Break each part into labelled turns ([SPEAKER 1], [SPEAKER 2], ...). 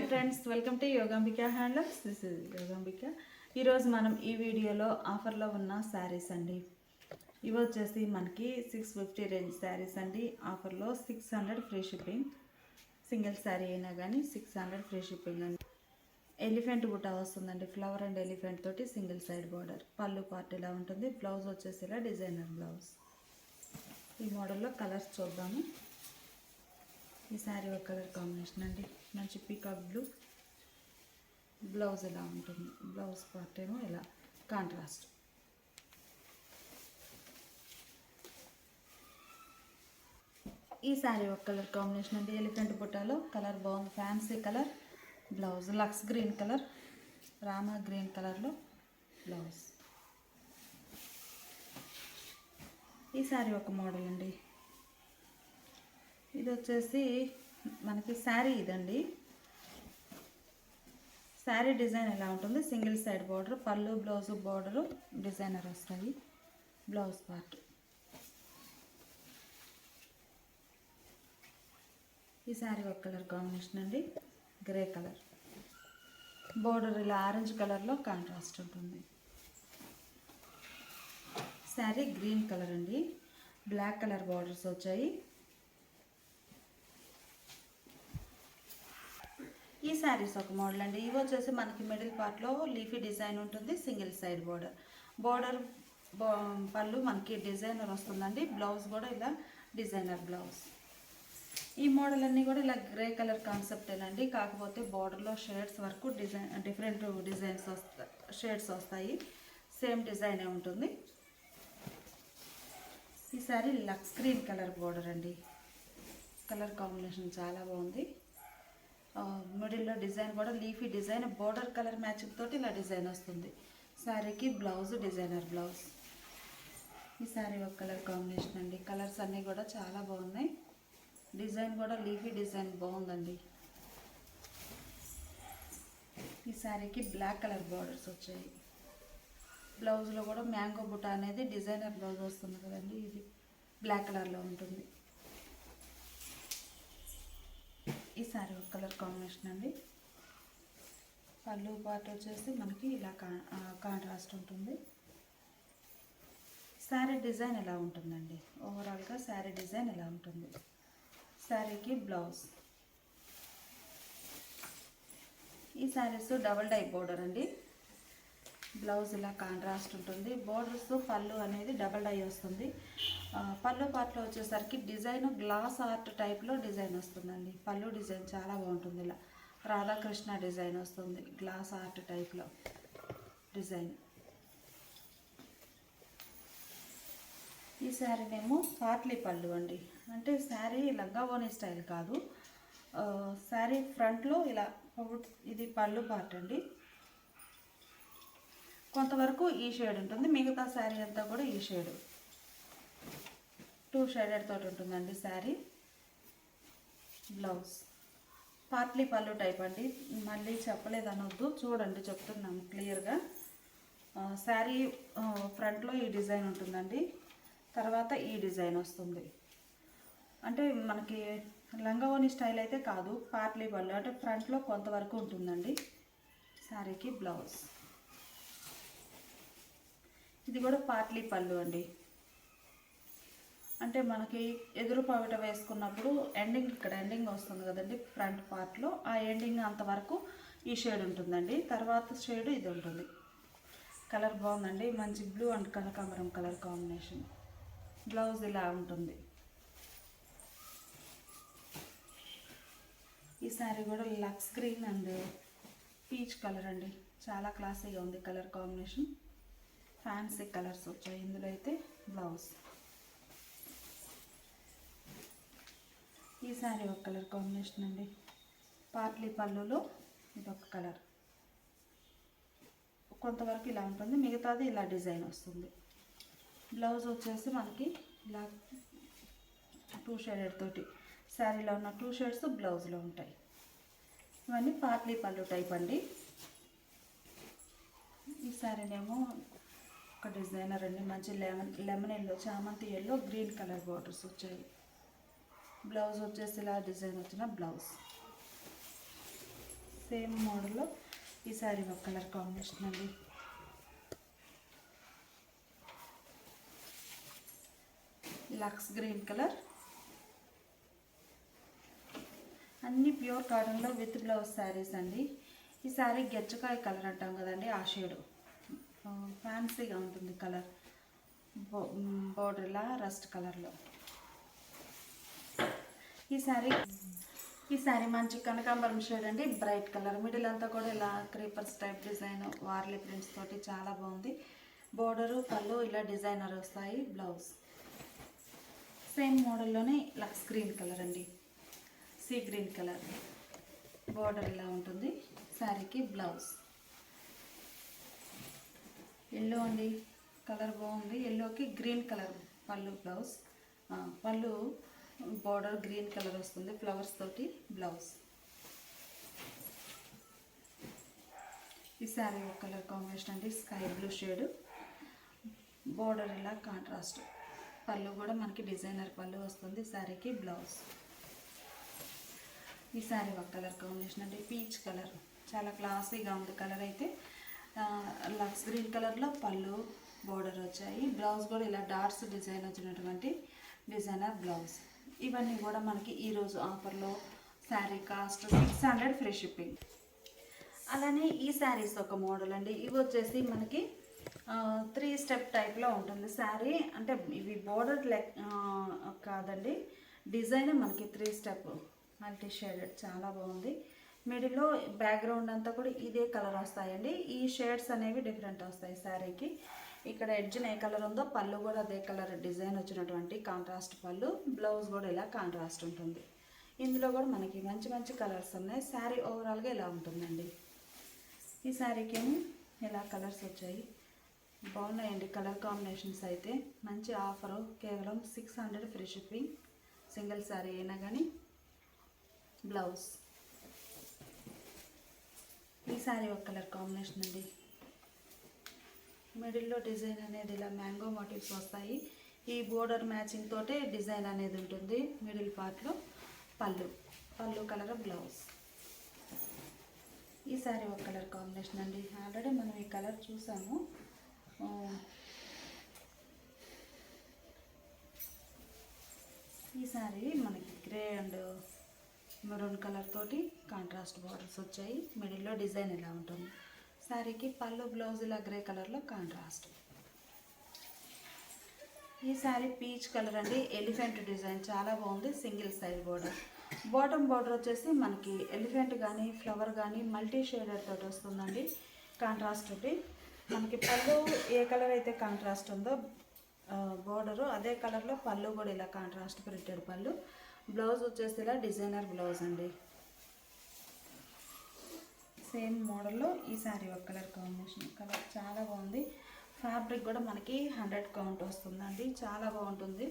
[SPEAKER 1] Friends, welcome to Yogambika handlooms. This is Yogambika. ఈరోజు మనం ఈ వీడియోలో ఆఫర్లో ఉన్న శారీస్ అండి. ఇవి వచ్చేసి మనకి 650 రేంజ్ శారీస్ అండి. ఆఫర్లో 600 ఫ్రీ షిప్పింగ్. సింగిల్ శారీ అయినా కానీ 600 ఫ్రీ షిప్పింగ్ అండి. ఎలిఫెంట్ బుట్ట వస్తుందండి. ఫ్లవర్ అండ్ ఎలిఫెంట్ తోటి సింగిల్ సైడ్ బార్డర్. పళ్ళు పార్ట్ ఇలా ఉంటుంది. బ్లౌజ్ వచ్చేసి ఇలా డిజైనర్ బ్లౌజ్. ఈ మోడల్లో కలర్స్ చూద్దాము. ఈ శారీ ఒక కలర్ కాంబినేషన్ అండి. మంచి పీకాక్ బ్లూ. బ్లౌజ్ ఇలా ఉంటుంది. బ్లౌజ్ పార్ట్ ఏమో ఇలా కాంట్రాస్ట్. ఈ శారీ ఒక కలర్ కాంబినేషన్ అండి. ఎలిఫెంట్ బుట్టాలో కలర్ బాగుంది. Fancy colour. Blouse lux green colour, Rama green కలర్లో బ్లౌజ్. ఈ శారీ ఒక మోడల్ అండి. ఇది వచ్చేసి మనకి శారీ ఇదండి. శారీ డిజైన్ ఎలా ఉంటుంది? సింగిల్ సైడ్ బార్డర్, పళ్ళు బ్లౌజ్ బార్డరు డిజైనర్ వస్తుంది. Blouse part. ఈ శారీ ఒక కలర్ కాంబినేషన్ అండి. Grey colour. బార్డర్ ఇలా ఆరెంజ్ కలర్లో కాంట్రాస్ట్ ఉంటుంది. శారీ గ్రీన్ కలర్ అండి. బ్లాక్ కలర్ బార్డర్స్ వచ్చాయి. ఈ శారీస్ ఒక మోడల్ అండి. ఇవి వచ్చేసి మనకి మిడిల్ పార్ట్లో లీఫీ డిజైన్ ఉంటుంది. సింగిల్ సైడ్ బార్డర్ పళ్ళు మనకి డిజైనర్ వస్తుందండి. బ్లౌజ్ కూడా ఇలా డిజైనర్ బ్లౌజ్. ఈ మోడల్ అన్నీ కూడా ఇలా గ్రే కలర్ కాన్సెప్టేనండి. కాకపోతే బార్డర్లో షేడ్స్ వరకు డిఫరెంట్ డిజైన్స్ షేడ్స్ వస్తాయి. సేమ్ డిజైనే ఉంటుంది. ఈ sari lux green colour border అండి. కలర్ కాంబినేషన్ చాలా బాగుంది. మిడిల్లో డిజైన్ కూడా leafy design, border colour matching తోటి ఇలా డిజైన్ వస్తుంది. శారీకి బ్లౌజ్ డిజైనర్ బ్లౌజ్. ఈ శారీ ఒక కలర్ కాంబినేషన్ అండి. కలర్స్ అన్నీ కూడా చాలా బాగున్నాయి. డిజైన్ కూడా లీఫీ డిజైన్ బాగుందండి. ఈ శారీకి బ్లాక్ కలర్ బార్డర్స్ వచ్చాయి. బ్లౌజ్లో కూడా మ్యాంగో బుట్ట అనేది డిజైనర్ బ్లౌజ్ వస్తుంది కదండి. ఇది బ్లాక్ కలర్లో ఉంటుంది. ఈ శారీ ఒక కలర్ కాంబినేషన్ అండి. పళ్ళు పార్ట్ వచ్చేసి మనకి ఇలా కాంట్రాస్ట్ ఉంటుంది. శారీ డిజైన్ ఎలా ఉంటుందండి? ఓవరాల్గా శారీ డిజైన్ ఎలా ఉంటుంది? శారీకి బ్లౌజ్. ఈ శారీస్ డబల్ డై బోర్డర్ అండి. బ్లౌజ్ ఇలా కాంట్రాస్ట్ ఉంటుంది. బోర్డర్స్ పళ్ళు అనేది డబల్ డై వస్తుంది. పళ్ళు పార్ట్లో వచ్చేసరికి డిజైన్ గ్లాస్ ఆర్ట్ టైప్లో డిజైన్ వస్తుందండి. పళ్ళు డిజైన్ చాలా బాగుంటుంది. ఇలా రాధాకృష్ణ డిజైన్ వస్తుంది. గ్లాస్ ఆర్ట్ టైప్లో డిజైన్. ఈ శారీనేమో పార్ట్లీ పళ్ళు అండి. అంటే శారీ లంగా ఓని స్టైల్ కాదు. శారీ ఫ్రంట్లో ఇలా ఇది పళ్ళు పార్ట్ అండి. కొంతవరకు ఈ షేడ్ ఉంటుంది. మిగతా శారీ అంతా కూడా ఈ షేడ్ 2 షేడెడ్ తోటి ఉంటుందండి శారీ. బ్లౌజ్ పార్ట్లీ పళ్ళు టైప్ అండి. మళ్ళీ చెప్పలేదు అనొద్దు, చూడండి చెప్తున్నాము క్లియర్గా. శారీ ఫ్రంట్లో ఈ డిజైన్ ఉంటుందండి. తర్వాత ఈ డిజైన్ వస్తుంది. అంటే మనకి లంగావోని స్టైల్ అయితే కాదు, పార్ట్లీ పళ్ళు అంటే ఫ్రంట్లో కొంతవరకు ఉంటుందండి. శారీకి బ్లౌజ్. ఇది కూడా పార్ట్లీ పళ్ళు అండి. అంటే మనకి ఎదురు పవిట వేసుకున్నప్పుడు ఎండింగ్, ఇక్కడ ఎండింగ్ వస్తుంది కదండి ఫ్రంట్ పార్ట్లో. ఆ ఎండింగ్ అంతవరకు ఈ షేడ్ ఉంటుందండి. తర్వాత షేడ్ ఇది ఉంటుంది. కలర్ బాగుందండి. మంచి బ్లూ అండ్ కనకాంబరం కలర్ కాంబినేషన్. బ్లౌజ్ ఇలా ఉంటుంది. ఈ శారీ కూడా lux green and peach colour అండి. చాలా క్లాసీగా ఉంది కలర్ కాంబినేషన్. ఫ్యాన్సీ కలర్స్ వచ్చాయి ఇందులో అయితే. బ్లౌజ్. ఈ శారీ ఒక కలర్ కాంబినేషన్ అండి. పార్ట్లీ పళ్ళులో ఇదొక కలర్. కొంతవరకు ఇలా ఉంటుంది, మిగతాది ఇలా డిజైన్ వస్తుంది. బ్లౌజ్ వచ్చేసి మనకి ఇలా 2 షేడెడ్ తోటి శారీలో ఉన్న 2 షేడ్స్ బ్లౌజ్లో ఉంటాయి. ఇవన్నీ పార్ట్లీ పళ్ళు టైప్ అండి. ఈ శారీనేమో ఒక డిజైనర్ అండి. మంచి లెమన్ ఎల్లో, చామంతి ఎల్లో, గ్రీన్ కలర్ బార్డర్స్ వచ్చాయి. బ్లౌజ్ వచ్చేసి ఇలా డిజైన్ వచ్చిన బ్లౌజ్. సేమ్ మోడల్లో ఈ శారీ ఒక కలర్ కాంబినేషన్ అండి. లక్స్ గ్రీన్ కలర్, అన్ని ప్యూర్ కాటన్లో విత్ బ్లౌజ్ శారీస్ అండి. ఈ శారీ గెచ్చకాయ కలర్ అంటాం కదండి, ఆ షేడు ఫ్యాన్సీగా ఉంటుంది కలర్. బోర్డర్ ఇలా రస్ట్ కలర్లో ఈ శారీ మంచి కనకాంబరం షేడ్ అండి, బ్రైట్ కలర్. మిడిల్ అంతా కూడా ఇలా creepers type design Warli prints తోటి చాలా బాగుంది. బోర్డరు పళ్ళు ఇలా డిజైనర్ వస్తాయి. బ్లౌజ్ సేమ్ మోడల్లోనే లక్స్ గ్రీన్ కలర్ అండి, సీ గ్రీన్ కలర్. బోర్డర్ ఇలా ఉంటుంది. శారీకి బ్లౌజ్ ఎల్లో అండి, కలర్ బాగుంది. ఎల్లోకి గ్రీన్ కలర్ పళ్ళు. బ్లౌజ్ పళ్ళు బోర్డర్ గ్రీన్ కలర్ వస్తుంది ఫ్లవర్స్ తోటి. బ్లౌజ్ ఈ శారీ ఒక కలర్ కాంబినేషన్ అండి, స్కై బ్లూ షేడ్. బోర్డర్ ఇలా కాంట్రాస్ట్. పళ్ళు కూడా మనకి డిజైనర్ పళ్ళు వస్తుంది. శారీకి బ్లౌజ్. ఈ శారీ ఒక కలర్ కాంబినేషన్ అండి, పీచ్ కలర్. చాలా క్లాసీగా ఉంది కలర్ అయితే. లక్స్ గ్రీన్ కలర్లో పళ్ళు బోర్డర్ వచ్చాయి. బ్లౌజ్ కూడా ఇలా డాట్స్ డిజైన్ వచ్చినటువంటి డిజైనర్ బ్లౌజ్. ఇవన్నీ కూడా మనకి ఈరోజు ఆఫర్లో. Sari cost 600 free shipping. అలానే ఈ శారీస్ ఒక మోడల్ అండి. ఇవి వచ్చేసి మనకి 3 స్టెప్ టైప్లో ఉంటుంది శారీ. అంటే ఇవి బోర్డర్ కాదండి, డిజైన్ మనకి 3 స్టెప్ మల్టీ షేడెడ్. చాలా బాగుంది. మిడిల్లో బ్యాక్గ్రౌండ్ అంతా కూడా ఇదే కలర్ వస్తాయండి. ఈ షేడ్స్ అనేవి డిఫరెంట్ వస్తాయి శారీకి. ఇక్కడ ఎడ్జ్న ఏ కలర్ ఉందో పళ్ళు కూడా అదే కలర్ డిజైన్ వచ్చినటువంటి కాంట్రాస్ట్ పళ్ళు. బ్లౌజ్ కూడా ఇలా కాంట్రాస్ట్ ఉంటుంది. ఇందులో కూడా మనకి మంచి మంచి కలర్స్ ఉన్నాయి. శారీ ఓవరాల్గా ఇలా ఉంటుందండి. ఈ శారీకి ఏమో ఇలా కలర్స్ వచ్చాయి, బాగున్నాయండి కలర్ కాంబినేషన్స్ అయితే. మంచి ఆఫరు, కేవలం 600 ఫ్రీ షిప్పింగ్. సింగిల్ శారీ అయినా కానీ. బ్లౌజ్ ఈ శారీ ఒక కలర్ కాంబినేషన్ అండి. మిడిల్లో డిజైన్ అనేది ఇలా మ్యాంగో మోటివ్స్ వస్తాయి. ఈ బోర్డర్ మ్యాచింగ్ తోటే డిజైన్ అనేది ఉంటుంది మిడిల్ పార్ట్లో. పళ్ళు కలర్ బ్లౌజ్. ఈ శారీ ఒక కలర్ కాంబినేషన్ అండి. ఆల్రెడీ మనం ఈ కలర్ చూసాము. ఈ శారీ మనకి గ్రే అండ్ మెరూన్ కలర్ తోటి కాంట్రాస్ట్ బార్డర్స్ వచ్చాయి. మిడిల్లో డిజైన్ ఇలా ఉంటుంది. శారీకి పళ్ళు బ్లౌజ్ ఇలా గ్రే కలర్లో కాంట్రాస్ట్. ఈ శారీ పీచ్ కలర్ అండి, ఎలిఫెంట్ డిజైన్ చాలా బాగుంది. Single side border. Bottom border వచ్చేసి మనకి ఎలిఫెంట్ కానీ ఫ్లవర్ కానీ మల్టీ షేడర్ తోటి వస్తుందండి, కాంట్రాస్ట్ తోటి. మనకి పళ్ళు ఏ కలర్ అయితే కాంట్రాస్ట్ ఉందో బోర్డరు అదే కలర్లో పళ్ళు కూడా ఇలా కాంట్రాస్ట్ ప్రింటెడ్ పళ్ళు. బ్లౌజ్ వచ్చేసి ఇలా డిజైనర్ బ్లౌజ్ అండి. సేమ్ మోడల్లో ఈ శారీ ఒక కలర్ కాంబినేషన్. కలర్ చాలా బాగుంది. ఫ్యాబ్రిక్ కూడా మనకి 100 కౌంట్ వస్తుందండి, చాలా బాగుంటుంది.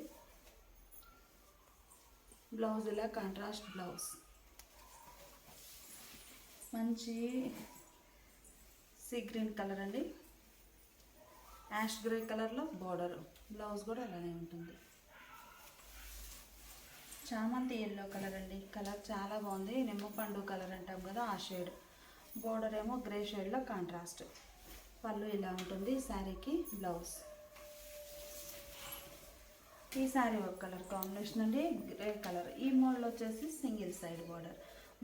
[SPEAKER 1] బ్లౌజ్ ఇలా కాంట్రాస్ట్ బ్లౌజ్. మంచి సీ గ్రీన్ కలర్ అండి, యాష్ గ్రే కలర్లో బోర్డర్. బ్లౌజ్ కూడా అలానే ఉంటుంది. చామంతి ఎల్లో కలర్ అండి, కలర్ చాలా బాగుంది. నిమ్మపండు కలర్ అంటాం కదా, ఆ షేడ్. బోర్డర్ ఏమో గ్రే షేడ్లో కాంట్రాస్ట్. పళ్ళు ఇలా ఉంటుంది శారీకి. బ్లౌజ్ ఈ శారీ ఒక కలర్ కాంబినేషన్ అండి, గ్రే కలర్. ఈ మోడల్ వచ్చేసి single side border.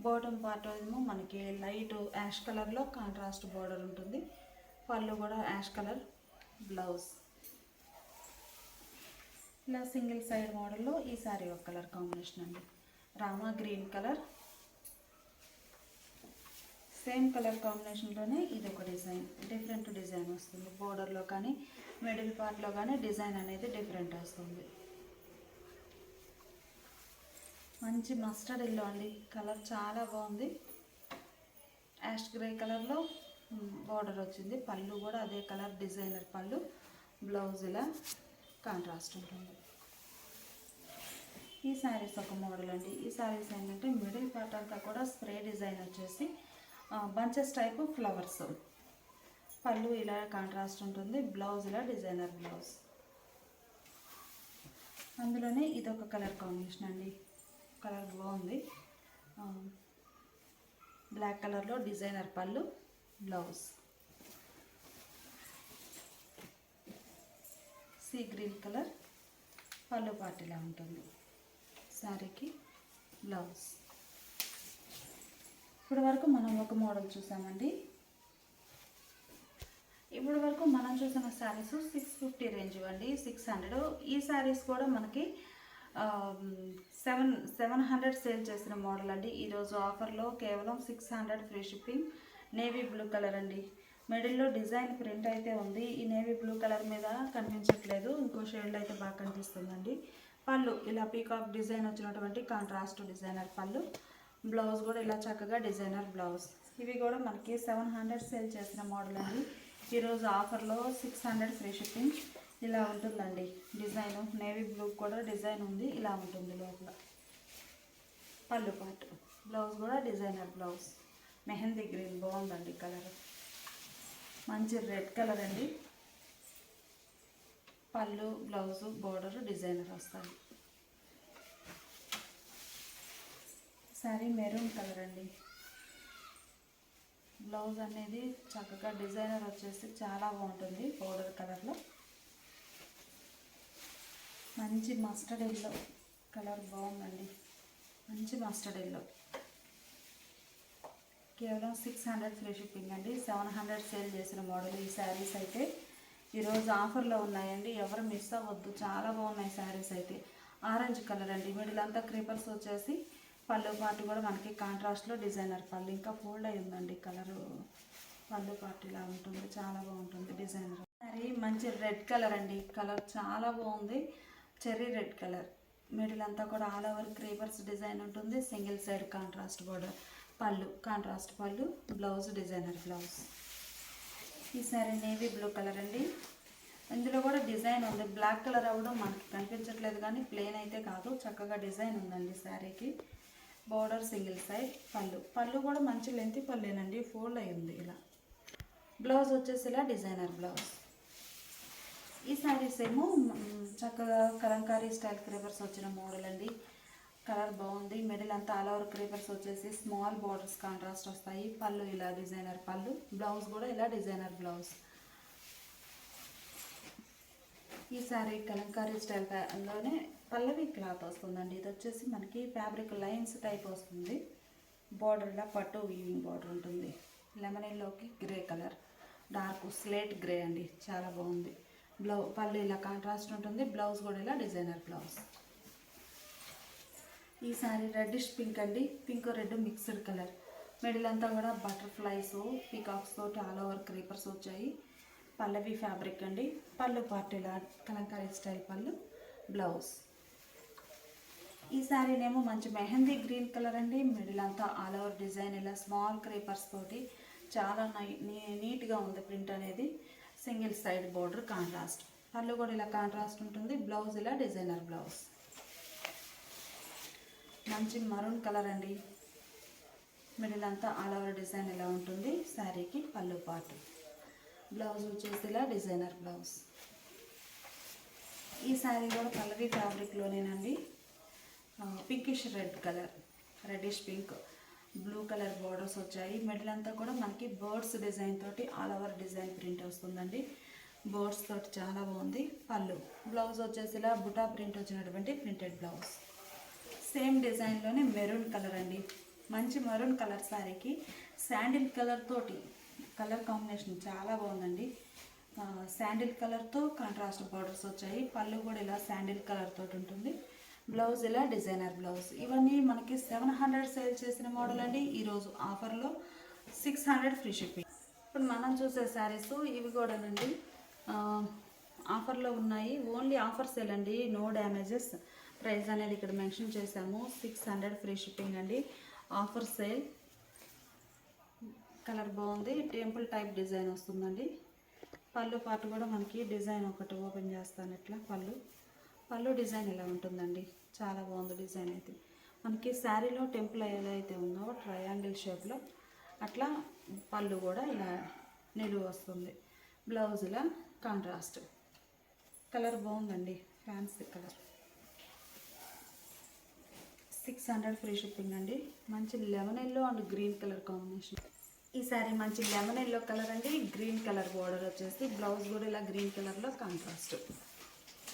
[SPEAKER 1] Bottom part ఏమో మనకి లైట్ యాష్ కలర్లో కాంట్రాస్ట్ బోర్డర్ ఉంటుంది. పళ్ళు కూడా యాష్ కలర్. బ్లౌజ్ ఇలా సింగిల్ సైడ్ మోడల్లో ఈ శారీ ఒక కలర్ కాంబినేషన్ అండి, Rama green colour. Same colour కాంబినేషన్లోనే ఇది ఒక డిజైన్, డిఫరెంట్ డిజైన్ వస్తుంది. బోర్డర్లో కానీ మిడిల్ పార్ట్లో కానీ డిజైన్ అనేది డిఫరెంట్ వస్తుంది. మంచి మస్టర్డ్ ఎల్లో అండి, కలర్ చాలా బాగుంది. యాష్ గ్రే కలర్లో బోర్డర్ వచ్చింది. పళ్ళు కూడా అదే కలర్ డిజైనర్ పళ్ళు. బ్లౌజ్ ఇలా కాంట్రాస్ట్ ఉంటుంది. ఈ శారీస్ ఒక మోడల్ అండి. ఈ శారీస్ ఏంటంటే మిడిల్ పార్ట్ అంతా కూడా స్ప్రే డిజైన్ వచ్చేసి బంచెస్ టైపు ఫ్లవర్స్. పళ్ళు ఇలా కాంట్రాస్ట్ ఉంటుంది. బ్లౌజ్ ఇలా డిజైనర్ బ్లౌజ్. అందులోనే ఇదొక కలర్ కాంబినేషన్ అండి, కలర్ బాగుంది. బ్లాక్ కలర్లో డిజైనర్ పళ్ళు, బ్లౌజ్ సీ గ్రీన్ కలర్ పళ్ళు పార్టీలా ఉంటుంది. శారీకి బ్లౌజ్. ఇప్పటి వరకు మనం ఒక మోడల్ చూసామండి. ఇప్పటి వరకు మనం చూసిన శారీస్ 650 రేంజ్ అండి, 600. ఈ శారీస్ కూడా మనకి 700 సేల్ చేసిన మోడల్ అండి. ఈరోజు ఆఫర్లో కేవలం 600 free shipping. Navy blue colour అండి. మిడిల్లో డిజైన్ ప్రింట్ అయితే ఉంది. ఈ నేవీ బ్లూ కలర్ మీద కనిపించట్లేదు, ఇంకో షేడ్లో అయితే బాగా కనిపిస్తుందండి. పళ్ళు ఇలా పీకాక్ డిజైన్ వచ్చినటువంటి కాంట్రాస్ట్ డిజైనర్ పళ్ళు, బ్లౌజ్ కూడా ఇలా చక్కగా డిజైనర్ బ్లౌజ్. ఇవి కూడా మనకి 700 సేల్ చేసిన మోడల్ అండి. ఈరోజు ఆఫర్లో 600 ఫ్రీ షిప్పింగ్. ఇలా ఉంటుందండి డిజైన్. నేవీ బ్లూ కూడా డిజైన్ ఉంది, ఇలా ఉంటుంది లోపల పళ్ళు పాటు. బ్లౌజ్ కూడా డిజైనర్ బ్లౌజ్. మెహందీ గ్రీన్ బాగుందండి కలర్, మంచి రెడ్ కలర్ అండి. పళ్ళు, బ్లౌజు, బోర్డర్ డిజైనర్ వస్తాయి. శారీ మెరూన్ కలర్ అండి. బ్లౌజ్ అనేది చక్కగా డిజైనర్ వచ్చేసి చాలా బాగుంటుంది బోర్డర్ కలర్లో. మంచి మస్టర్డ్ ఎల్లో కలర్ బాగుందండి, మంచి మస్టర్డ్ ఎల్లో. కేవలం 600 ఫ్రీ షిప్పింగ్ అండి. 700 సేల్ చేసిన మోడల్ ఈ శారీస్ అయితే ఈరోజు ఆఫర్లో ఉన్నాయండి, ఎవరు మిస్ అవ్వద్దు. చాలా బాగున్నాయి శారీస్ అయితే. ఆరెంజ్ కలర్ అండి. మిడిల్ అంతా క్రీపర్స్ వచ్చేసి పళ్ళు పాటు కూడా మనకి కాంట్రాస్ట్లో డిజైనర్ పళ్ళు, ఇంకా ఫోల్డ్ అయి ఉందండి కలరు. పళ్ళు పాటు ఇలా ఉంటుంది, చాలా బాగుంటుంది డిజైనర్. శారీ మంచి రెడ్ కలర్ అండి. కలర్ చాలా బాగుంది, చెర్రీ రెడ్ కలర్. మిడిల్ అంతా కూడా ఆల్ ఓవర్ క్రీపర్స్ డిజైన్ ఉంటుంది. Single side contrast border. పళ్ళు కాంట్రాస్ట్ పళ్ళు, బ్లౌజ్ డిజైనర్ బ్లౌజ్. ఈ శారీ నేవీ బ్లూ కలర్ అండి. ఇందులో కూడా డిజైన్ ఉంది. బ్లాక్ కలర్ అవ్వడం మనకి కనిపించట్లేదు కానీ ప్లెయిన్ అయితే కాదు, చక్కగా డిజైన్ ఉందండి శారీకి. Border single side. పళ్ళు కూడా మంచి లెంత్ పళ్ళేనండి, ఫోల్డ్ అయి ఉంది ఇలా. బ్లౌజ్ వచ్చేసి ఇలా డిజైనర్ బ్లౌజ్. ఈ శారీస్ ఏమో చక్కగా కలంకారీ స్టైల్ క్రీపర్స్ వచ్చిన మోడల్ అండి. కలర్ బాగుంది. మిడిల్ అంతా ఆల్ ఓవర్ క్రీపర్స్ వచ్చేసి స్మాల్ బోర్డర్స్ కాంట్రాస్ట్ వస్తాయి. పళ్ళు ఇలా డిజైనర్ పళ్ళు, బ్లౌజ్ కూడా ఇలా డిజైనర్ బ్లౌజ్. ఈ శారీ కలంకారీ స్టైల్లోనే పల్లవి క్లాత్ వస్తుందండి. ఇది వచ్చేసి మనకి ఫ్యాబ్రిక్ లైన్స్ టైప్ వస్తుంది. బార్డర్ ఇలా పట్టు వీవింగ్ బార్డర్ ఉంటుంది. లెమన్ ఎల్లోకి grey colour, dark slate grey అండి, చాలా బాగుంది. పళ్ళు ఇలా కాంట్రాస్ట్ ఉంటుంది. బ్లౌజ్ కూడా ఇలా డిజైనర్ బ్లౌజ్. ఈ శారీ రెడ్డిష్ పింక్ అండి. Pink red mixed colour. Middle అంతా కూడా బటర్ఫ్లైస్ పీకాక్స్ తోటి ఆల్ ఓవర్ క్రీపర్స్ వచ్చాయి. పల్లవి ఫ్యాబ్రిక్ అండి. పళ్ళు పార్ట్ ఇలా కలంకారీ స్టైల్ పళ్ళు, బ్లౌజ్. ఈ శారీనేమో మంచి మెహందీ గ్రీన్ కలర్ అండి. మిడిల్ అంతా ఆల్ ఓవర్ డిజైన్ ఇలా స్మాల్ క్రీపర్స్ తోటి చాలా నీట్గా ఉంది ప్రింట్ అనేది. Single side border contrast. పళ్ళు కూడా ఇలా కాంట్రాస్ట్ ఉంటుంది. బ్లౌజ్ ఇలా డిజైనర్ బ్లౌజ్. మంచి మరూన్ కలర్ అండి. మిడిల్ అంతా ఆల్ ఓవర్ డిజైన్ ఇలా ఉంటుంది. శారీకి పళ్ళు పాటు. బ్లౌజ్ వచ్చేసి ఇలా డిజైనర్ బ్లౌజ్. ఈ శారీ కూడా పల్లవి ఫ్యాబ్రిక్లోనేనండి. Pinkish red colour, reddish pink, blue colour borders వచ్చాయి. మిడిల్ అంతా కూడా మనకి బర్డ్స్ డిజైన్ తోటి ఆల్ ఓవర్ డిజైన్ ప్రింట్ వస్తుందండి. బర్డ్స్ తోటి చాలా బాగుంది. పళ్ళు, బ్లౌజ్ వచ్చేసి ఇలా బుటా ప్రింట్ వచ్చినటువంటి ప్రింటెడ్ బ్లౌజ్. సేమ్ డిజైన్లోనే మెరూన్ కలర్ అండి. మంచి మెరూన్ కలర్ శారీకి శాండిల్ కలర్ తోటి కలర్ కాంబినేషన్ చాలా బాగుందండి. శాండిల్ కలర్తో కాంట్రాస్ట్ బార్డర్స్ వచ్చాయి. పళ్ళు కూడా ఇలా శాండిల్ కలర్ తోటి ఉంటుంది. బ్లౌజ్ ఇలా డిజైనర్ బ్లౌజ్. ఇవన్నీ మనకి 700 సేల్ చేసిన మోడల్ అండి. ఈరోజు ఆఫర్లో 600 ఫ్రీ షిప్పింగ్. ఇప్పుడు మనం చూసే శారీస్ ఇవి కూడానండి ఆఫర్లో ఉన్నాయి. ఓన్లీ ఆఫర్ సేల్ అండి, నో డ్యామేజెస్. ప్రైస్ అనేది ఇక్కడ మెన్షన్ చేసాము. 600 ఫ్రీ షిప్పింగ్ అండి, ఆఫర్ సేల్. కలర్ బాగుంది. టెంపుల్ టైప్ డిజైన్ వస్తుందండి. పళ్ళు పాటు కూడా మనకి డిజైన్ ఒకటి ఓపెన్ చేస్తాను ఇట్లా. పళ్ళు డిజైన్ ఇలా ఉంటుందండి, చాలా బాగుంది డిజైన్ అయితే. మనకి శారీలో టెంపుల్ ఏదైతే ఉందో ట్రయాంగిల్ షేప్లో అట్లా పళ్ళు కూడా ఇలా నిలువ వస్తుంది. బ్లౌజ్ ఇలా కాంట్రాస్ట్. కలర్ బాగుందండి, ఫ్యాన్సీ కలర్. 600 ఫ్రీ షిప్పింగ్ అండి. మంచి lemon yellow and green colour combination. ఈ సారీ మంచి లెమన్ ఎల్లో కలర్ అండి. గ్రీన్ కలర్ బోర్డర్ వచ్చేసి బ్లౌజ్ కూడా ఇలా గ్రీన్ కలర్లో కాంట్రాస్ట్.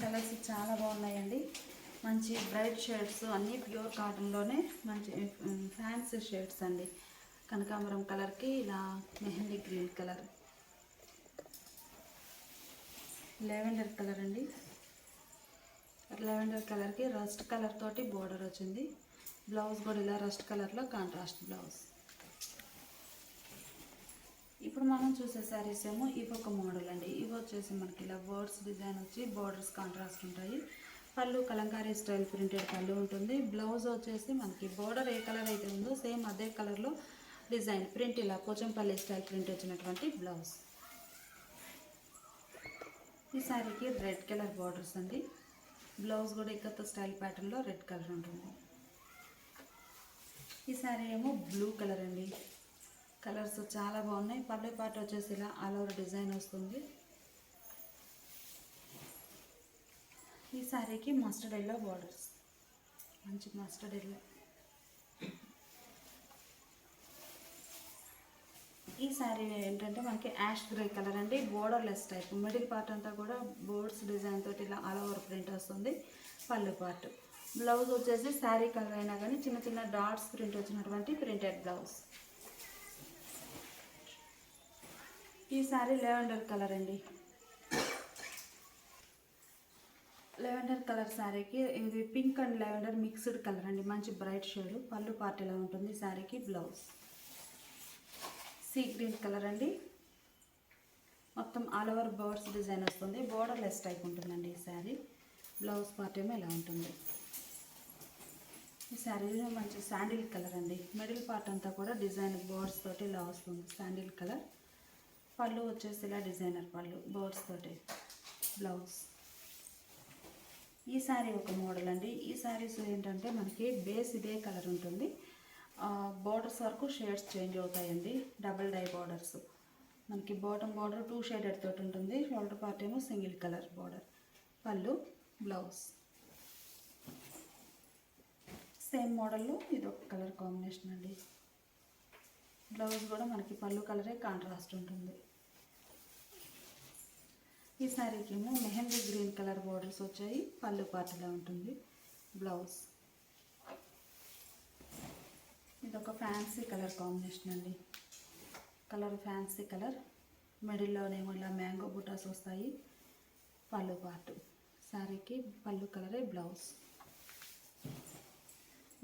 [SPEAKER 1] కలర్స్ చాలా బాగున్నాయండి. మంచి బ్రైట్ షేడ్స్ అన్నీ ప్యూర్ కాటన్లోనే మంచి ఫ్యాన్సీ షేడ్స్ అండి. కనకాంబరం కలర్కి ఇలా mehndi green colour, lavender colour అండి. లెవెండర్ కలర్కి రస్ట్ కలర్ తోటి బోర్డర్ వచ్చింది. బ్లౌజ్ కూడా ఇలా రస్ట్ కలర్లో కాంట్రాస్ట్ బ్లౌజ్. ఇప్పుడు మనం చూసే శారీస్ ఏమో ఇవి ఒక మోడల్ అండి. ఇవి వచ్చేసి మనకి ఇలా బర్డ్స్ డిజైన్ వచ్చి బోర్డర్స్ కాంట్రాస్ట్ ఉంటాయి. పళ్ళు కలంకారీ స్టైల్ ప్రింటెడ్ పళ్ళు ఉంటుంది. బ్లౌజ్ వచ్చేసి మనకి బోర్డర్ ఏ కలర్ అయితే ఉందో సేమ్ అదే కలర్లో డిజైన్ ప్రింట్ ఇలా పోచంపల్లి స్టైల్ ప్రింట్ వచ్చినటువంటి బ్లౌజ్. ఈ శారీకి రెడ్ కలర్ బోర్డర్స్ అండి. బ్లౌజ్ కూడా ఇక్కత స్టైల్ ప్యాటర్న్లో రెడ్ కలర్ ఉంటుంది. ఈ శారీ ఏమో బ్లూ కలర్ అండి. కలర్స్ చాలా బాగున్నాయి. పళ్ళు పాటు వచ్చేసి ఇలా ఆల్ ఓవర్ డిజైన్ వస్తుంది. ఈ శారీకి మస్టర్డ్ ఎల్లో బోర్డర్స్, మంచి మస్టర్డ్ ఎల్లో. ఈ శారీ ఏంటంటే మనకి యాష్ గ్రే కలర్ అండి. బోర్డర్లెస్ టైప్, మిడిల్ పార్ట్ అంతా కూడా బోర్డ్స్ డిజైన్ తోటి ఇలా ఆల్ ఓవర్ ప్రింట్ వస్తుంది. పళ్ళు పార్ట్, బ్లౌజ్ వచ్చేసి శారీ కలర్ అయినా కానీ చిన్న చిన్న డాట్స్ ప్రింట్ వచ్చినటువంటి ప్రింటెడ్ బ్లౌజ్. ఈ శారీ లెవెండర్ కలర్ అండి. లెవెండర్ కలర్ శారీకి ఇది pink and lavender mixed colour అండి. మంచి బ్రైట్ షేడ్. పళ్ళు పార్ట్ ఇలా ఉంటుంది. శారీకి బ్లౌజ్ సీ గ్రీన్ కలర్ అండి. మొత్తం ఆల్ ఓవర్ బర్డ్స్ డిజైన్ వస్తుంది. బోర్డర్లెస్ టైప్ ఉంటుందండి ఈ శారీ. బ్లౌజ్ పార్ట్ ఏమో ఇలా ఉంటుంది. ఈ శారీ మంచి శాండిల్ కలర్ అండి. మిడిల్ పార్ట్ అంతా కూడా డిజైన్ బర్డ్స్ తోటి ఇలా వస్తుంది. Sandal colour. పళ్ళు వచ్చేసి ఇలా డిజైనర్ పళ్ళు బర్డ్స్ తోటి బ్లౌజ్. ఈ శారీ ఒక మోడల్ అండి. ఈ శారీస్ ఏంటంటే మనకి బేస్ ఇదే కలర్ ఉంటుంది. బోర్డర్స్ వరకు షేడ్స్ చేంజ్ అవుతాయండి. Double die borders. మనకి బాటమ్ బార్డర్ 2 షేడెడ్ తోటి ఉంటుంది. షోల్డర్ పార్ట్ ఏమో సింగిల్ కలర్ బార్డర్. పళ్ళు బ్లౌజ్ సేమ్ మోడల్లో ఇది ఒక కలర్ కాంబినేషన్ అండి. బ్లౌజ్ కూడా మనకి పళ్ళు కలరే కాంట్రాస్ట్ ఉంటుంది. ఈ శారీకి ఏమో మెహందీ గ్రీన్ కలర్ బోర్డర్స్ వచ్చాయి. పళ్ళు పార్టీలా ఉంటుంది. బ్లౌజ్ ఇది ఒక ఫ్యాన్సీ కలర్ కాంబినేషన్ అండి. Colour fancy colour. మిడిల్లోనేమో ఇలా మ్యాంగో బుటాస్ వస్తాయి. పళ్ళు పార్ట్. శారీకి పళ్ళు కలరే బ్లౌజ్.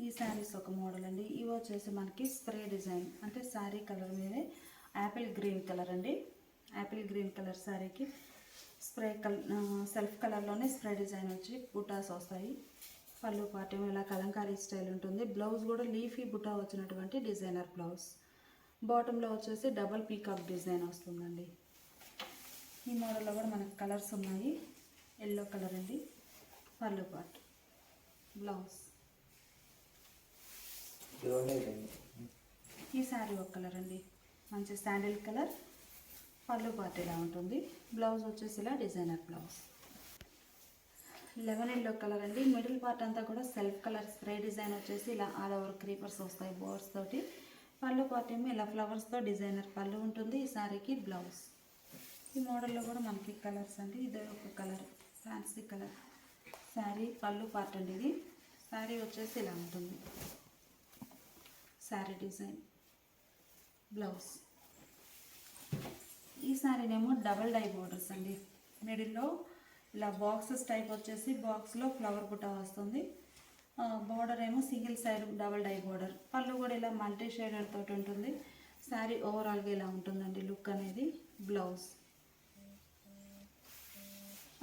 [SPEAKER 1] ఈ శారీస్ ఒక మోడల్ అండి. ఇవి వచ్చేసి మనకి స్ప్రే డిజైన్ అంటే శారీ కలర్ మీదే యాపిల్ గ్రీన్ కలర్ అండి. యాపిల్ గ్రీన్ కలర్ శారీకి స్ప్రే సెల్ఫ్ కలర్లోనే స్ప్రే డిజైన్ వచ్చి బుటాస్ వస్తాయి. పళ్ళు పార్ట్ ఏమో ఇలా కలంకారీ స్టైల్ ఉంటుంది. బ్లౌజ్ కూడా లీఫీ బుటా వచ్చినటువంటి డిజైనర్ బ్లౌజ్. బాటంలో వచ్చేసి డబల్ పీకాక్ డిజైన్ వస్తుందండి. ఈ మోడల్లో కూడా మనకి కలర్స్ ఉన్నాయి. ఎల్లో కలర్ అండి. పళ్ళు పార్ట్ బ్లౌజ్. ఈ శారీ ఒక కలర్ అండి. మంచి శాండిల్ కలర్. పళ్ళు పార్ట్ ఇలా ఉంటుంది. బ్లౌజ్ వచ్చేసి ఇలా designer blouse. Lemon yellow colour అండి. మిడిల్ పార్ట్ అంతా కూడా సెల్ఫ్ కలర్ స్ప్రే డిజైన్ వచ్చేసి ఇలా ఆల్ ఓవర్ క్రీపర్స్ వస్తాయి బోర్డ్స్ తోటి. పళ్ళు పార్ట్ ఏమో ఇలా ఫ్లవర్స్తో డిజైనర్ పళ్ళు ఉంటుంది. ఈ శారీకి బ్లౌజ్. ఈ మోడల్లో కూడా మనకి కలర్స్ అండి. ఇదే ఒక కలర్ ఫ్యాన్సీ కలర్. శారీ పళ్ళు పార్ట్ అండి. ఇది శారీ వచ్చేసి ఇలా ఉంటుంది. Sari design blouse. ఈ శారీనేమో డబల్ డై బోర్డర్స్ అండి. మిడిల్లో ఇలా బాక్సెస్ టైప్ వచ్చేసి బాక్స్లో ఫ్లవర్ బుట్ట వస్తుంది. బోర్డర్ ఏమో single side double dye border. పళ్ళు కూడా ఇలా మల్టీ షేడెడ్ తోటి ఉంటుంది. శారీ ఓవరాల్గా ఇలా ఉంటుందండి లుక్ అనేది. బ్లౌజ్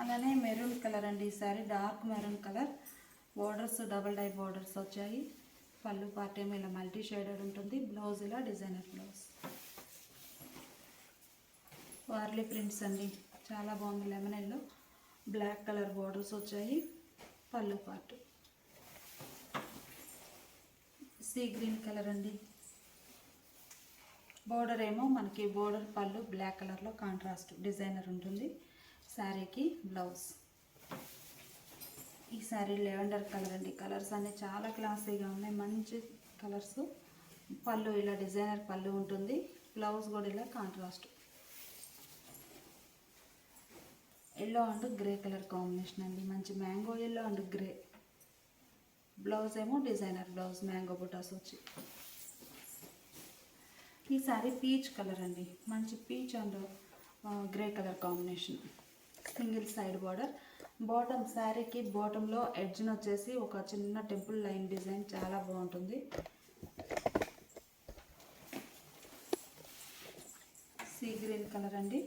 [SPEAKER 1] అలానే మెరూన్ కలర్ అండి. ఈ sari dark maroon colour. Borders double dye borders వచ్చాయి. పళ్ళు పార్ట్ ఏమో ఇలా మల్టీ షేడెడ్ ఉంటుంది. బ్లౌజ్ ఇలా డిజైనర్ బ్లౌజ్. వార్లీ ప్రింట్స్ అండి. చాలా బాగుంది. Lemon yellow black colour borders వచ్చాయి. పళ్ళు పార్ట్ సీ గ్రీన్ కలర్ అండి. బోర్డర్ ఏమో మనకి బోర్డర్ పళ్ళు బ్లాక్ కలర్లో కాంట్రాస్ట్ డిజైనర్ ఉంటుంది. శారీకి బ్లౌజ్. ఈ సారీ లెవెండర్ కలర్ అండి. కలర్స్ అన్నీ చాలా క్లాసీగా ఉన్నాయి, మంచి కలర్స్. పళ్ళు ఇలా డిజైనర్ పళ్ళు ఉంటుంది, బ్లౌజ్ కూడా ఇలా contrast yellow and grey colour combination అండి. మంచి mango yellow and grey. Blouse ఏమో డిజైనర్ బ్లౌజ్, మ్యాంగో బుటాస్ వచ్చి. ఈ సారీ పీచ్ కలర్ అండి, మంచి peach and grey colour combination. Single side border. Bottom శారీకి బాటంలో ఎడ్జ్ని వచ్చేసి ఒక చిన్న టెంపుల్ లైన్ డిజైన్ చాలా బాగుంటుంది. సీ గ్రీన్ కలర్ అండి.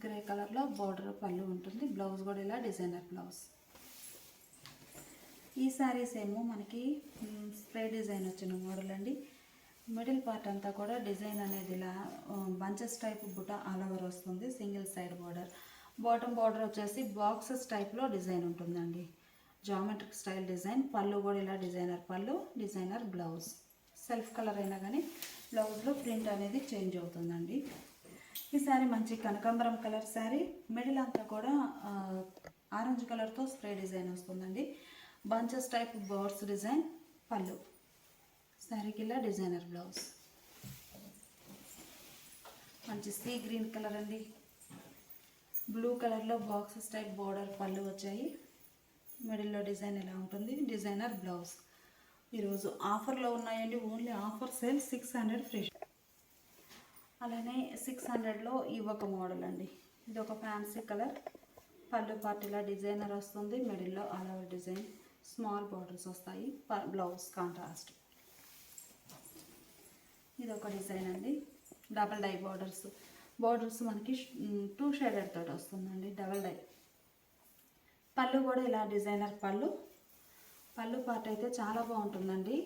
[SPEAKER 1] గ్రే కలర్లో బార్డర్ పళ్ళు ఉంటుంది, బ్లౌజ్ కూడా ఇలా డిజైనర్ బ్లౌజ్. ఈ శారీస్ ఏమో మనకి స్ప్రే డిజైన్ వచ్చిన మోడల్ అండి. మిడిల్ పార్ట్ అంతా కూడా డిజైన్ అనేది ఇలా బంచెస్ టైప్ బుట్ట ఆల్ ఓవర్ వస్తుంది. Single side border. Bottom border వచ్చేసి బాక్సెస్ టైప్లో డిజైన్ ఉంటుందండి, జామెట్రిక్ స్టైల్ డిజైన్. పళ్ళు కూడా ఇలా డిజైనర్ పళ్ళు, డిజైనర్ బ్లౌజ్. సెల్ఫ్ కలర్ అయినా కానీ బ్లౌజ్లో ప్రింట్ అనేది చేంజ్ అవుతుందండి. ఈ శారీ మంచి కనకాంబరం కలర్ శారీ. మిడిల్ అంతా కూడా ఆరెంజ్ కలర్తో స్ప్రే డిజైన్ వస్తుందండి. Bunches type birds design. పళ్ళు శారీకి ఇలా డిజైనర్ బ్లౌజ్. మంచి సీ గ్రీన్ కలర్ అండి. బ్లూ కలర్లో బాక్సెస్ టైప్ బార్డర్ పళ్ళు వచ్చాయి. మిడిల్లో డిజైన్ ఇలా ఉంటుంది, డిజైనర్ బ్లౌజ్. ఈరోజు ఆఫర్లో ఉన్నాయండి, ఓన్లీ ఆఫర్ సేల్ 600 ఫ్రీ. అలానే 600లో ఈ ఒక మోడల్ అండి. ఇది ఒక ఫ్యాన్సీ కలర్. పళ్ళు పార్ట్ ఇలా డిజైనర్ వస్తుంది, మిడిల్లో all over design, small borders వస్తాయి, బ్లౌజ్ కాంట్రాస్ట్. ఇది ఒక డిజైన్ అండి, డబల్ డై బార్డర్స్. బార్డర్స్ మనకి 2 షేడెడ్ తోటి వస్తుందండి, డబల్ డై. పళ్ళు కూడా ఇలా డిజైనర్ పళ్ళు. పళ్ళు పార్ట్ అయితే చాలా బాగుంటుందండి,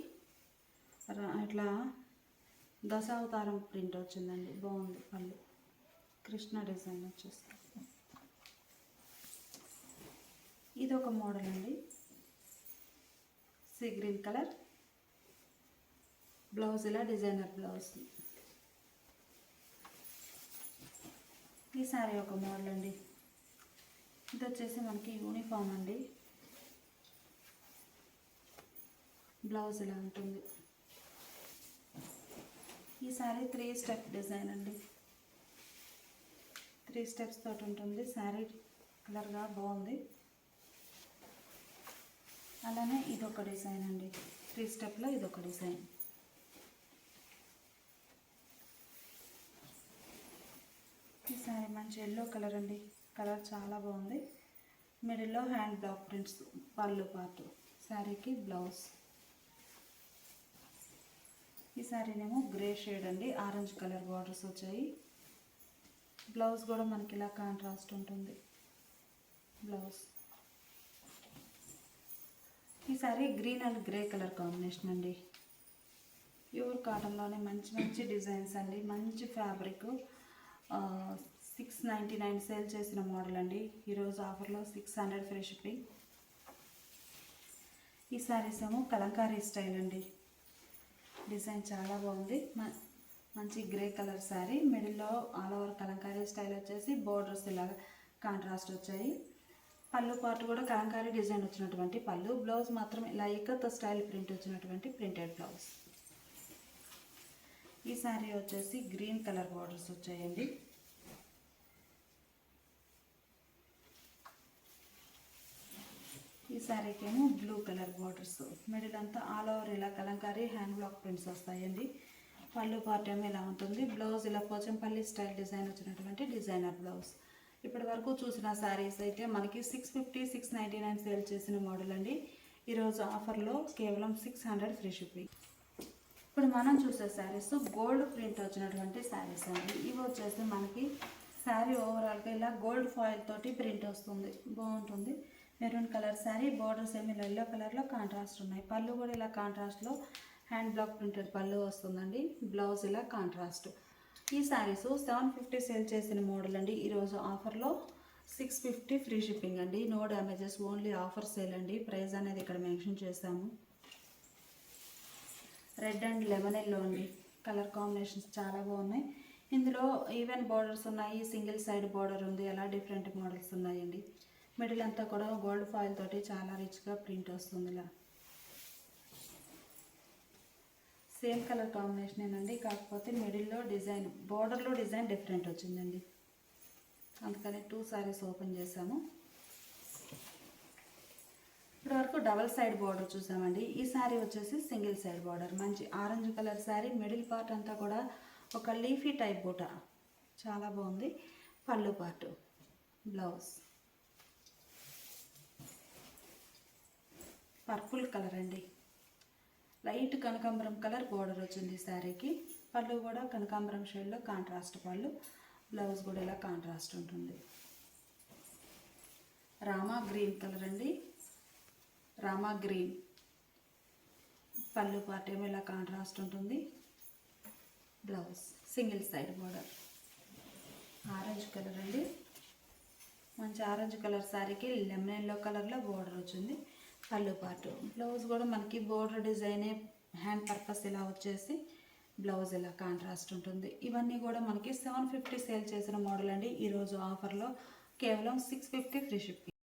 [SPEAKER 1] ఇట్లా దశావతారం ప్రింట్ వచ్చిందండి, బాగుంది పళ్ళు. కృష్ణ డిజైన్ వచ్చేస్తుంది. ఇది ఒక మోడల్ అండి, సీ గ్రీన్ కలర్. బ్లౌజ్ ఇలా డిజైనర్ బ్లౌజ్. ఈ సారీ ఒక మోడల్ అండి. ఇది వచ్చేసి మనకి యూనిఫామ్ అండి, బ్లౌజ్ ఇలా ఉంటుంది. ఈ సారీ 3 స్టెప్ డిజైన్ అండి, 3 స్టెప్స్ తోటి ఉంటుంది. శారీ కలర్గా బాగుంది. అలానే ఇదొక డిజైన్ అండి, 3 స్టెప్లో ఇదొక డిజైన్. ఈ సారీ మంచి ఎల్లో కలర్ అండి, కలర్ చాలా బాగుంది. మిడిల్లో హ్యాండ్ బ్లాక్ ప్రింట్స్. పళ్ళు పార్ట్, శారీకి బ్లౌజ్. ఈ శారీనేమో గ్రే షేడ్ అండి, ఆరెంజ్ కలర్ బార్డర్స్ వచ్చాయి. బ్లౌజ్ కూడా మనకి ఇలా కాంట్రాస్ట్ ఉంటుంది, బ్లౌజ్. ఈ sorry green and grey colour combination అండి. ప్యూర్ కాటన్లోనే మంచి మంచి డిజైన్స్ అండి, మంచి ఫ్యాబ్రిక్. 699 సేల్ చేసిన మోడల్ అండి. ఈరోజు ఆఫర్లో 600 ఫ్రీ షిప్పింగ్. ఈ శారీస్ ఏమో కలంకారీ స్టైల్ అండి, డిజైన్ చాలా బాగుంది. మంచి గ్రే కలర్ శారీ. మిడిల్లో ఆల్ ఓవర్ కలంకారీ స్టైల్ వచ్చేసి బోర్డర్స్ ఇలా కాంట్రాస్ట్ వచ్చాయి. పళ్ళు పార్ట్ కూడా కలంకారీ డిజైన్ వచ్చినటువంటి పళ్ళు. బ్లౌజ్ మాత్రం ఇలా ఇక్కత్ స్టైల్ ప్రింట్ వచ్చినటువంటి ప్రింటెడ్ బ్లౌజ్. ఈ శారీ వచ్చేసి గ్రీన్ కలర్ బార్డర్స్ వచ్చాయండి. ఈ శారీకి ఏమో బ్లూ కలర్ బార్డర్స్. మిడిల్ అంతా ఆల్ ఓవర్ ఇలా కలంకారీ హ్యాండ్ బ్లాక్ ప్రింట్స్ వస్తాయండి. పళ్ళు పార్ట్ ఏమో ఇలా ఉంటుంది. బ్లౌజ్ ఇలా పోచంపల్లి స్టైల్ డిజైన్ వచ్చినటువంటి డిజైనర్ బ్లౌజ్. ఇప్పటి వరకు చూసిన శారీస్ అయితే మనకి 650, 699 సేల్ చేసిన మోడల్ అండి. ఈరోజు ఆఫర్లో కేవలం 600 ఫ్రీ షిప్పింగ్. ఇప్పుడు మనం చూసే శారీస్ గోల్డ్ ప్రింట్ వచ్చినటువంటి శారీస్ అండి. ఇవి వచ్చేసి మనకి శారీ ఓవరాల్గా ఇలా గోల్డ్ ఫాయిల్ తోటి ప్రింట్ వస్తుంది, బాగుంటుంది. Maroon colour sari. బార్డర్స్ ఏమి ఎల్లో కలర్లో కాంట్రాస్ట్ ఉన్నాయి. పళ్ళు కూడా ఇలా కాంట్రాస్ట్లో హ్యాండ్ బ్లాక్ ప్రింటెడ్ పళ్ళు వస్తుందండి. బ్లౌజ్ ఇలా కాంట్రాస్ట్. ఈ శారీస్ 750 సేల్ చేసిన మోడల్ అండి. ఈరోజు ఆఫర్లో 650 ఫ్రీ షిప్పింగ్ అండి. No damages, only offer sale అండి. ప్రైస్ అనేది ఇక్కడ మెన్షన్ చేస్తాము. రెడ్ అండ్ లెమన్ ఎల్లో అండి, కలర్ కాంబినేషన్స్ చాలా బాగున్నాయి. ఇందులో ఈవెన్ బార్డర్స్ ఉన్నాయి, సింగిల్ సైడ్ బార్డర్ ఉంది, అలా డిఫరెంట్ మోడల్స్ ఉన్నాయండి. మిడిల్ అంతా కూడా గోల్డ్ ఫాయిల్ తోటి చాలా రిచ్గా ప్రింట్ వస్తుంది. ఇలా సేమ్ కలర్ కాంబినేషనేనండి, కాకపోతే మిడిల్లో డిజైన్, బోర్డర్లో డిజైన్ డిఫరెంట్ వచ్చిందండి. అందుకని 2 సారీస్ ఓపెన్ చేసాము. ఇప్పటివరకు డబల్ సైడ్ బార్డర్ చూసామండి. ఈ శారీ వచ్చేసి సింగిల్ సైడ్ బార్డర్, మంచి orange colour sari. Middle part అంతా కూడా ఒక లీఫీ టైప్ బూట, చాలా బాగుంది. పళ్ళు పార్ట్, బ్లౌజ్ పర్పుల్ కలర్ అండి, లైట్ కనకాంబరం కలర్ బార్డర్ వచ్చింది శారీకి. పళ్ళు కూడా కనకాంబరం షేడ్లో కాంట్రాస్ట్ పళ్ళు, బ్లౌజ్ కూడా ఇలా కాంట్రాస్ట్ ఉంటుంది. రామా గ్రీన్ కలర్ అండి, రామా గ్రీన్. పళ్ళు పార్ట్ ఏమో ఇలా కాంట్రాస్ట్ ఉంటుంది. Blouse single side border. Orange colour అండి, మంచి ఆరెంజ్ కలర్ శారీకి లెమన్ ఎల్లో కలర్లో బార్డర్ వచ్చింది. పళ్ళు పార్ట్, బ్లౌజ్ కూడా మనకి బోర్డర్ డిజైనే హ్యాండ్ పర్పస్ ఇలా వచ్చేసి బ్లౌజ్ ఇలా కాంట్రాస్ట్ ఉంటుంది. ఇవన్నీ కూడా మనకి 750 సేల్ చేసిన మోడల్ అండి. ఈరోజు ఆఫర్లో కేవలం 650 ఫ్రీ షిప్పింగ్.